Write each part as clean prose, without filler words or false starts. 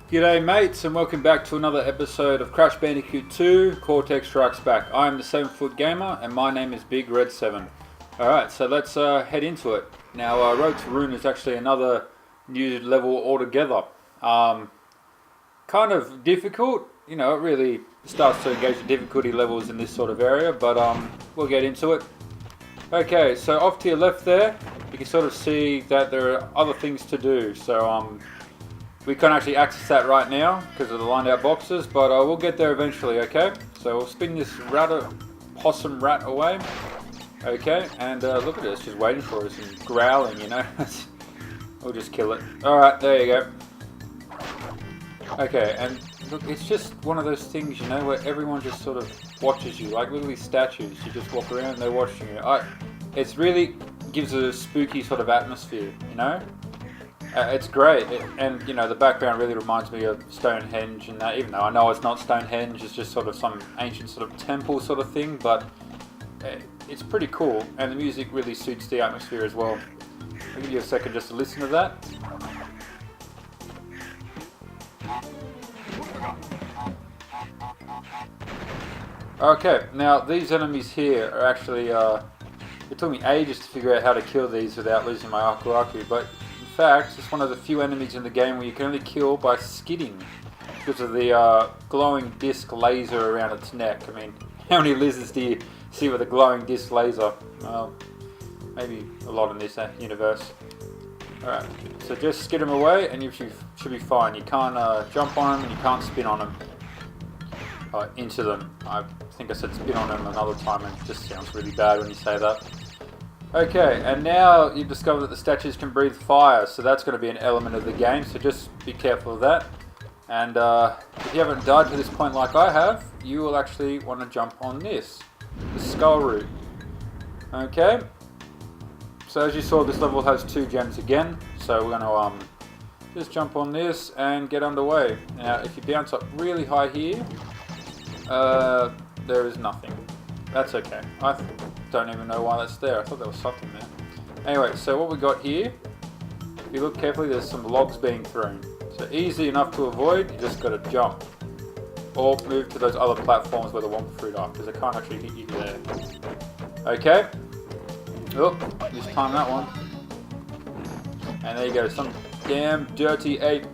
G'day mates and welcome back to another episode of Crash Bandicoot 2 Cortex Strikes Back. I am the 7-Foot Gamer and my name is Big Red 7. Alright, so let's head into it. Now Road to Ruin is actually another new level altogether. Kind of difficult, you know, it really starts to engage the difficulty levels in this sort of area, but we'll get into it. Okay, so off to your left there, you can sort of see that there are other things to do. So we can't actually access that right now because of the lined out boxes, but we'll get there eventually, okay? So we'll spin this possum rat away. Okay, and look at it, it's just waiting for us and growling, you know? We'll just kill it. Alright, there you go. Okay, and look, it's just one of those things, you know, where everyone just sort of watches you. Like, look at these statues, you just walk around and they're watching you. It's really gives a spooky sort of atmosphere, you know? It's great, and you know, the background really reminds me of Stonehenge and that, even though I know it's not Stonehenge, it's just sort of some ancient sort of temple sort of thing, but it's pretty cool, and the music really suits the atmosphere as well. I'll give you a second just to listen to that. Okay, now these enemies here are actually, it took me ages to figure out how to kill these without losing my Aku Aku, but in fact, it's one of the few enemies in the game where you can only kill by skidding because of the glowing disc laser around its neck. I mean, how many lizards do you see with a glowing disc laser? Well, maybe a lot in this universe. Alright, so just skid them away and you should be fine. You can't jump on them and you can't spin on them. Into them. I think I said spin on them another time and it just sounds really bad when you say that. Okay, and now you've discovered that the statues can breathe fire, so that's going to be an element of the game, so just be careful of that. And if you haven't died to this point like I have, you will actually want to jump on this, the skull root. Okay, so as you saw, this level has 2 gems again, so we're going to just jump on this and get underway. Now, if you bounce up really high here, there is nothing. That's okay. I don't even know why that's there. I thought there was something there. Anyway, so what we got here, if you look carefully, there's some logs being thrown. So easy enough to avoid, you just got to jump. Or move to those other platforms where the Wumpa fruit are, because they can't actually hit you there. Okay. Oh, just time that one. And there you go, some damn dirty ape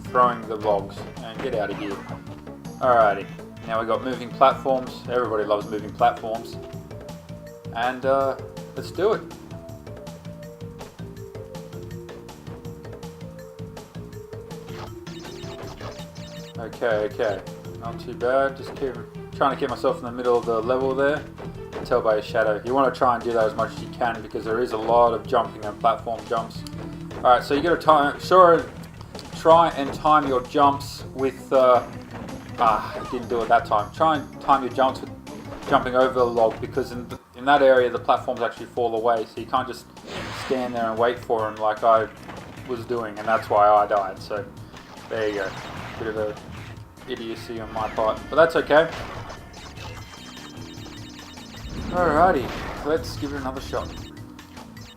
throwing the logs. And get out of here. Alrighty. Now we've got moving platforms. Everybody loves moving platforms. And let's do it. Okay. Not too bad. Just trying to keep myself in the middle of the level there. You can tell by your shadow. You want to try and do that as much as you can because there is a lot of jumping and platform jumps. Alright, so you got to try and time your jumps with I didn't do it that time. Try and time your jumps with jumping over the log because in that area the platforms actually fall away, so you can't just stand there and wait for them like I was doing, and that's why I died. So there you go. Bit of a idiocy on my part, but that's okay. Alrighty, let's give it another shot.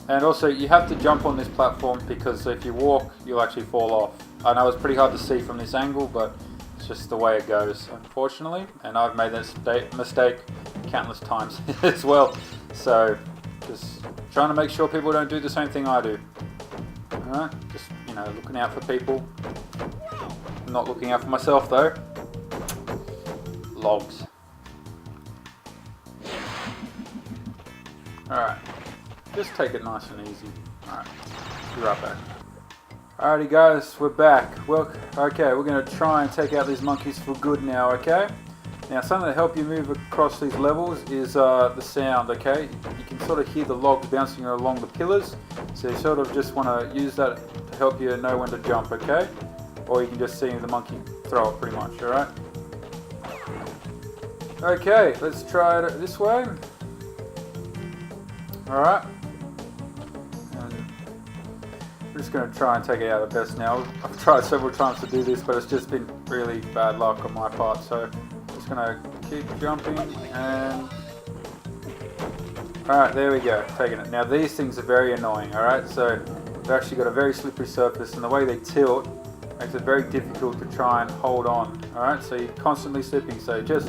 And also, you have to jump on this platform because if you walk, you'll actually fall off. I know it's pretty hard to see from this angle, but it's just the way it goes, unfortunately, and I've made that mistake countless times as well, so just trying to make sure people don't do the same thing I do. Alright, just, you know, looking out for people, not looking out for myself though. Logs. Alright, just take it nice and easy. Alright, be right back. Alrighty guys, we're back. Well, okay, we're going to try and take out these monkeys for good now, okay? Now, something to help you move across these levels is the sound, okay? You can sort of hear the logs bouncing along the pillars, so you sort of just want to use that to help you know when to jump, okay? Or you can just see the monkey throw it pretty much, alright? Okay, let's try it this way. Alright. We're just going to try and take it out the best now. I've tried several times to do this, but it's just been really bad luck on my part. So I'm just going to keep jumping and... Alright, there we go, taking it. Now these things are very annoying, alright? So they've actually got a very slippery surface, and the way they tilt Makes it very difficult to try and hold on. Alright, so you're constantly slipping, so just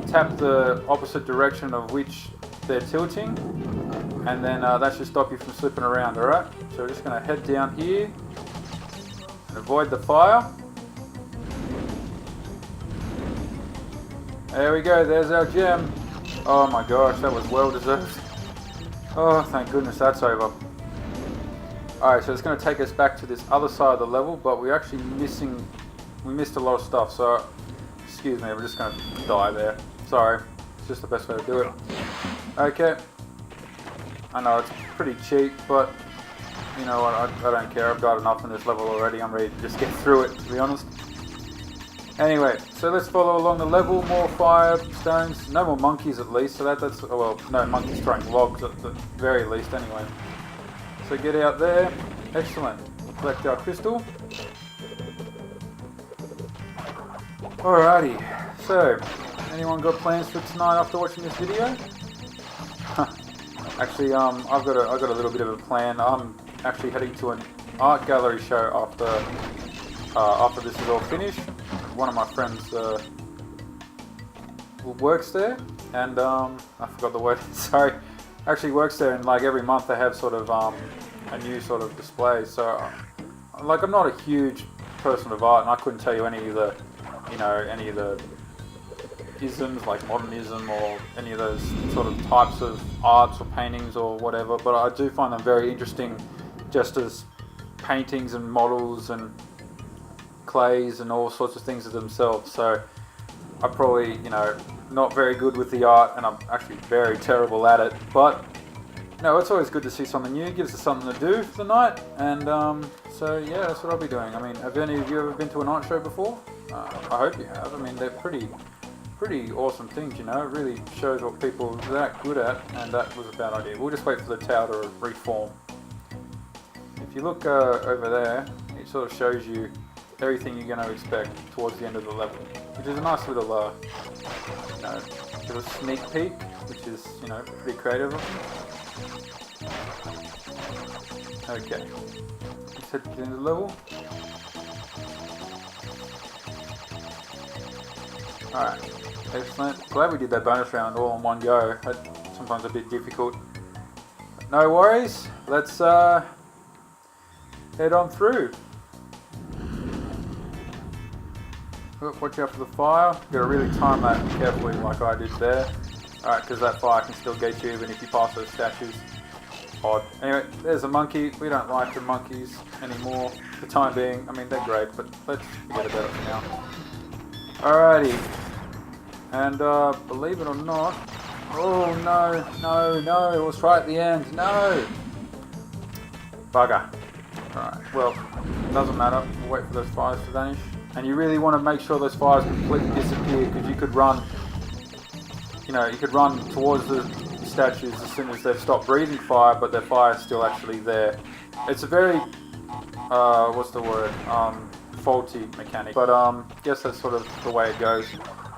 tap the opposite direction of which they're tilting, and then that should stop you from slipping around. Alright, so we're just going to head down here and avoid the fire. There we go, there's our gem. Oh my gosh, that was well deserved. Oh, thank goodness that's over. Alright, so it's going to take us back to this other side of the level, but we're actually we missed a lot of stuff, so excuse me, we're just going to die there. Sorry, it's just the best way to do it. Okay, I know it's pretty cheap, but you know what, I don't care, I've got enough in this level already, I'm ready to just get through it, to be honest. Anyway, so let's follow along the level, more fire, stones, no more monkeys at least, so that's, oh, well, no monkeys throwing logs at the very least anyway. So get out there, excellent, collect our crystal. Alrighty, so, anyone got plans for tonight after watching this video? Actually, I've got a little bit of a plan. I'm actually heading to an art gallery show after this is all finished. One of my friends works there, and I forgot the word. Sorry, actually works there, and like every month they have sort of a new sort of display. So, like, I'm not a huge person of art, and I couldn't tell you any of the, you know, any of the isms like modernism or any of those sort of types of arts or paintings or whatever. But I do find them very interesting, just as paintings and models and clays and all sorts of things of themselves. So I'm probably, you know, not very good with the art, and I'm actually very terrible at it, but no, it's always good to see something new. It gives us something to do for the night, and so yeah, that's what I'll be doing. I mean, have any of you ever been to an art show before? I hope you have. I mean, they're pretty awesome things, you know. It really shows what people are that good at, and that was a bad idea. We'll just wait for the tower to reform. If you look over there, it sort of shows you everything you're going to expect towards the end of the level, which is a nice little, you know, little sneak peek, which is, you know, pretty creative of them. Okay, let's head to the end of the level. Alright, excellent. Glad we did that bonus round all in one go. That's sometimes a bit difficult. But no worries, let's head on through. Watch out for the fire. You've got to really time that carefully like I did there. Alright, because that fire can still get you even if you pass those statues. Odd. Anyway, there's a monkey. We don't like the monkeys anymore for the time being. I mean, they're great, but let's forget about it for now. Alrighty. And believe it or not... Oh no, it was right at the end. No! Bugger. Alright, well, doesn't matter. We'll wait for those fires to vanish. And you really want to make sure those fires completely disappear, because you could run, you know, you could run towards the statues as soon as they've stopped breathing fire, but their fire is still actually there. It's a very, what's the word, faulty mechanic, but guess that's sort of the way it goes.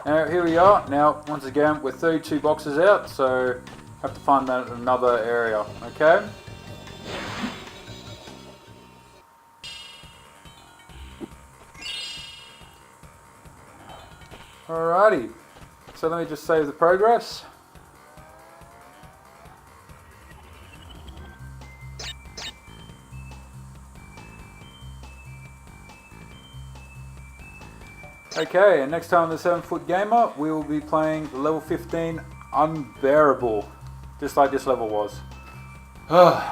Now here we are. Now once again we're 32 boxes out, so have to find that in another area. Okay. Alrighty, so let me just save the progress. Okay, and next time on the 7 Foot Gamer, we will be playing level 15 Unbearable, just like this level was.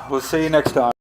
We'll see you next time.